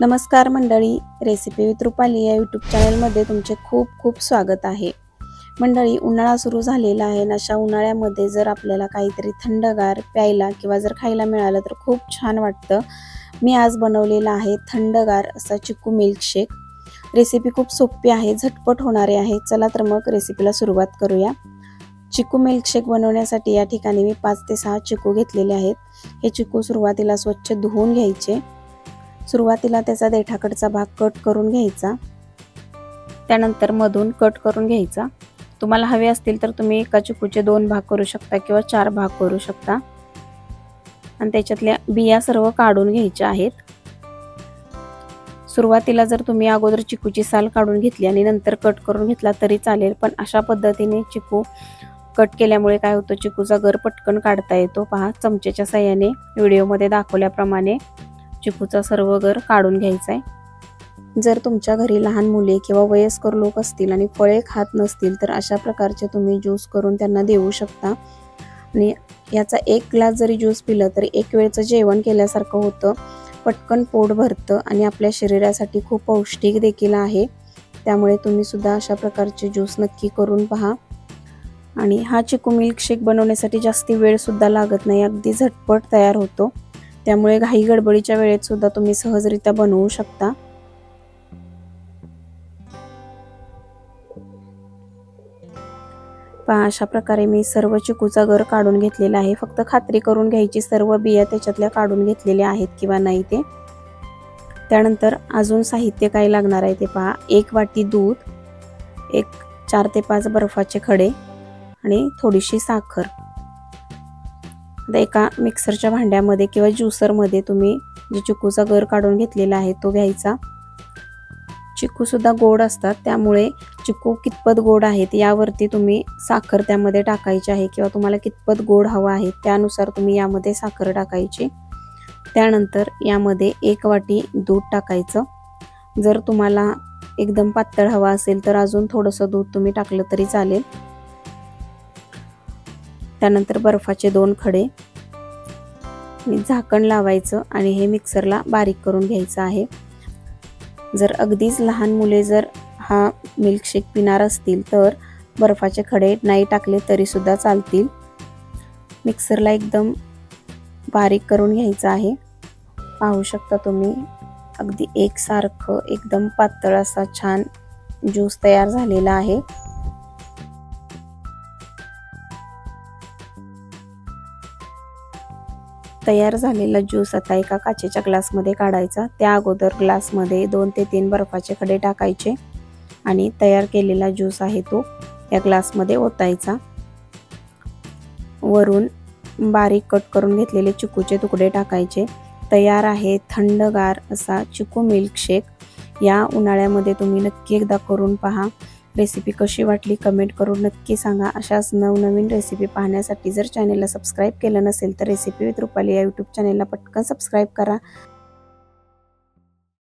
नमस्कार मंडळी, recipe with Rupali या यूट्यूब चॅनलमध्ये तुमचे खूप खूप स्वागत आहे। मंडळी, उन्हाळा सुरू झालेला आहे। अशा उन्हाळ्यामध्ये जर आपल्याला काहीतरी थंडगार प्यायला किंवा जर खायला मिळालं तर खूप छान वाटतं। मी आज बनवलेला आहे थंडगार असा चिकू मिल्कशेक। रेसिपी खूप सोपी आहे, झटपट होणारी आहे। चला तर मग रेसिपीला सुरुवात करूया। चिकू मिल्कशेक बनवण्यासाठी या ठिकाणी मी 5 ते 6 चिकू घेतलेले आहेत। हे चिकू सुरुवातीला स्वच्छ धुवून घ्यायचे। सुरुवातीला त्याचा देठाकडचा भाग कट करून घ्यायचा, त्यानंतर मधून कट करून घ्यायचा। तुम्हाला हवे असतील तर तुम्ही एका चिकूचे 2 भाग करू शकता किंवा 4 भाग करू शकता। आणि त्याच्यातल्या बिया सर्व काढून घ्यायच्या आहेत। सुरुवातीला जर तुम्ही अगोदर चिकूची साल काढून घेतली आणि नंतर कट करून घेतला तरी चालेल, पण अशा पद्धतीने चिकू कट केल्यामुळे काय होतं, चिकूचा गर पटकन काढता येतो। पहा, चमचेच्या साहाय्याने व्हिडिओमध्ये दाखवल्याप्रमाणे चिकूचा सर्व गर काढून घ्यायचा आहे। जर तुमच्या घरी लहान मुले किंवा वयस्कर लोक असतील आणि फळे खात नसतील तर अशा प्रकारचे तुम्ही ज्यूस करून त्यांना देऊ शकता। आणि याचा 1 ग्लास जरी ज्यूस पिलं तरी एक वेळचं जेवण केल्यासारखं होतं, पटकन पोट भरतं आणि आपल्या शरीरासाठी खूप पौष्टिक देखील आहे। त्यामुळे तुम्ही सुद्धा अशा प्रकारचे ज्यूस नक्की करून पहा। आणि हा चिकू मिल्कशेक बनवण्यासाठी जास्ती वेळ सुद्धा लागत नाही, अगदी झटपट तयार होतो। त्यामुळे घाई गडबडीच्या वेळेत सुद्धा तुम्ही सहजरित्या बनवू शकता। पहा, अशा प्रकारे मी सर्व चिकूचा गर काढून घेतलेला आहे। फक्त खात्री करून घ्यायची सर्व बिया त्याच्यातल्या काढून घेतलेल्या आहेत किंवा नाही ते। त्यानंतर अजून साहित्य काय लागणार आहे ते पहा। 1 वाटी दूध, 4 ते 5 बर्फाचे खडे आणि थोडीशी साखर। एका मिक्सरच्या भांड्यामध्ये किंवा ज्युसरमध्ये तुम्ही जे चिकूचा गर काढून घेतलेला आहे तो घ्यायचा। चिकू सुद्धा गोड असतात, त्यामुळे चिकू कितपत गोड आहेत यावरती तुम्ही साखर त्यामध्ये टाकायची आहे, किंवा तुम्हाला कितपत गोड हवा आहे त्यानुसार तुम्ही यामध्ये साखर टाकायची। त्यानंतर यामध्ये 1 वाटी दूध टाकायचं। जर तुम्हाला एकदम पातळ हवा असेल तर अजून थोडंसं दूध तुम्ही टाकलं तरी चालेल। त्यानंतर बर्फाचे 2 खडे, झाकण लावायचं आणि हे मिक्सरला बारीक करून घ्यायचं आहे। जर अगदीच लहान मुले जर हा मिल्कशेक पिणार असतील तर बर्फाचे खडे नाही टाकले तरी सुद्धा चालतील। मिक्सरला एकदम बारीक करून घ्यायचं आहे। पाहू शकता तुम्ही, अगदी एकसारखं एकदम पातळ असा छान ज्यूस तयार झालेला आहे। तयार झालेला ज्यूस आता एका काचेच्या ग्लासमध्ये काढायचा। त्या अगोदर ग्लासमध्ये 2 ते 3 बर्फाचे खडे टाकायचे आणि तयार केलेला ज्यूस आहे तो या ग्लासमध्ये ओतायचा। वरून बारीक कट करून घेतलेले चिकूचे तुकडे टाकायचे। तयार आहे थंडगार असा चिकू मिल्कशेक। या उन्हाळ्यामध्ये तुम्ही नक्की एकदा करून पहा। रेसिपी कशी वाटली कमेंट करून नक्की सांगा। अशाच नवनवीन रेसिपी पाहण्यासाठी जर चॅनलला सबस्क्राईब केलं नसेल तर रेसिपी विथ रुपाली या यूट्यूब चॅनलला पटकन सबस्क्राईब करा।